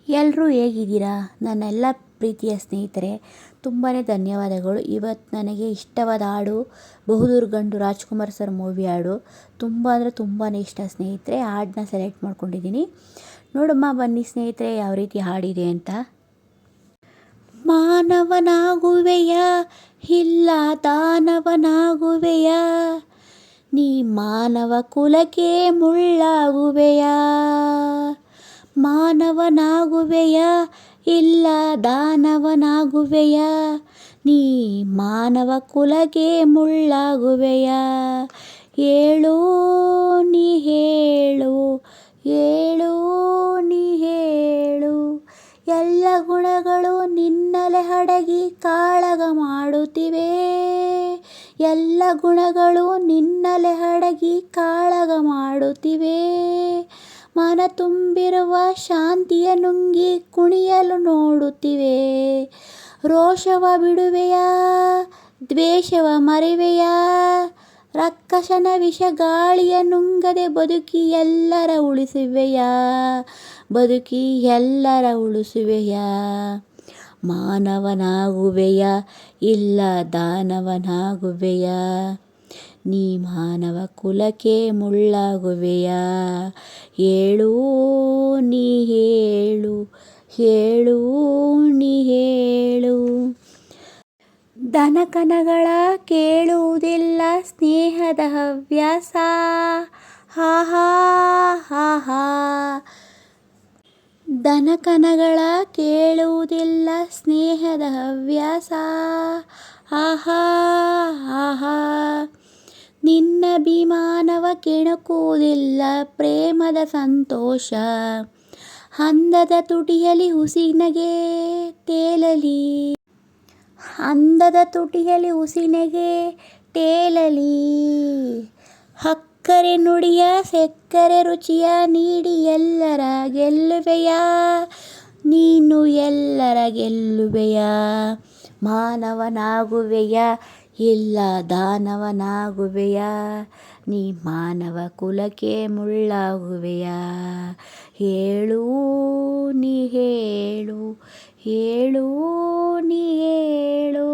ಎಲ್ಲರೂ ಹೇಗಿದ್ದೀರಾ? ನನ್ನೆಲ್ಲ ಪ್ರೀತಿಯ ಸ್ನೇಹಿತರೆ, ತುಂಬಾ ಧನ್ಯವಾದಗಳು. ಇವತ್ತು ನನಗೆ ಇಷ್ಟವಾದ ಹಾಡು ಬಹುದೂರ್ ಗಂಡು ರಾಜ್ಕುಮಾರ್ ಸರ್ ಮೂವಿ ಹಾಡು ತುಂಬ ಅಂದರೆ ತುಂಬಾ ಇಷ್ಟ ಸ್ನೇಹಿತರೆ. ಹಾಡನ್ನ ಸೆಲೆಕ್ಟ್ ಮಾಡ್ಕೊಂಡಿದ್ದೀನಿ. ನೋಡಮ್ಮ ಬನ್ನಿ ಸ್ನೇಹಿತರೆ ಯಾವ ರೀತಿ ಹಾಡಿದೆ ಅಂತ. ಮಾನವನಾಗುವೆಯ ಇಲ್ಲ ದಾನವನಾಗುವೆಯ, ನೀ ಮಾನವ ಕುಲಕ್ಕೆ ಮುಳ್ಳಾಗುವೆಯ. ಮಾನವನಾಗುವೆಯ ಇಲ್ಲ ದಾನವನಾಗುವೆಯ, ನೀ ಮಾನವ ಕುಲಕ್ಕೆ ಮುಳ್ಳಾಗುವೆಯ. ಹೇಳು ನೀ ಹೇಳು, ಹೇಳು ನೀ ಹೇಳು, ಎಲ್ಲ ಗುಣಗಳು ನಿನ್ನಲೆ ಅಡಗಿ ಕಾಳಗ ಮಾಡುತ್ತಿವೆ. ಎಲ್ಲ ಗುಣಗಳು ನಿನ್ನಲೆ ಅಡಗಿ ಕಾಳಗ ಮಾಡುತ್ತಿವೆ. ಮನ ತುಂಬಿರುವ ಶಾಂತಿಯ ನುಂಗಿ ಕುಣಿಯಲು ನೋಡುತ್ತಿವೆ. ರೋಷವ ಬಿಡುವೆಯ, ದ್ವೇಷವ ಮರೆವೆಯ, ರಕ್ಕಸನ ವಿಷ ಗಾಳಿಯ ನುಂಗದೆ ಬದುಕಿ ಎಲ್ಲರ ಉಳಿಸುವೆಯ, ಬದುಕಿ ಎಲ್ಲರ ಉಳಿಸುವೆಯ. ಮಾನವನಾಗುವೆಯ ಇಲ್ಲ ದಾನವನಾಗುವೆಯ, ನೀ ಮಾನವ ಕುಲಕ್ಕೆ ಮುಳ್ಳಾಗುವೆಯ. ಹೇಳು ನೀ ಹೇಳು, ಹೇಳು ನೀ ಹೇಳು. ದನಕನಗಳ ಕೇಳುವುದಿಲ್ಲ ಸ್ನೇಹದ ಹವ್ಯಾಸ, ಆಹಾ ಆಹಾ. ದನಕನಗಳ ಕೇಳುವುದಿಲ್ಲ ಸ್ನೇಹದ ಹವ್ಯಾಸ, ಆಹಾ ಆಹಾ. ನಿನ್ನಭಿಮಾನವ ಕೆಣಕುವುದಿಲ್ಲ ಪ್ರೇಮದ ಸಂತೋಷ. ಅಂದದ ತುಟಿಯಲಿ ಹುಸಿನಗೆ ತೇಲಲಿ, ಅಂದದ ತುಟಿಯಲಿ ಹುಸಿನಗೆ ತೇಲಲಿ. ಅಕ್ಕರೆ ನುಡಿಯ ಸಕ್ಕರೆ ರುಚಿಯ ನೀಡಿ ಎಲ್ಲರ ಗೆಲ್ಲುವೆಯ, ನೀನು ಎಲ್ಲರ ಗೆಲ್ಲುವೆಯ. ಮಾನವನಾಗುವೆಯ ಇಲ್ಲ ದಾನವನಾಗುವೆಯ, ನೀ ಮಾನವ ಕುಲಕ್ಕೆ ಮುಳ್ಳಾಗುವೆಯ. ಹೇಳು ನೀ ಹೇಳು, ಹೇಳು ನೀ ಹೇಳು.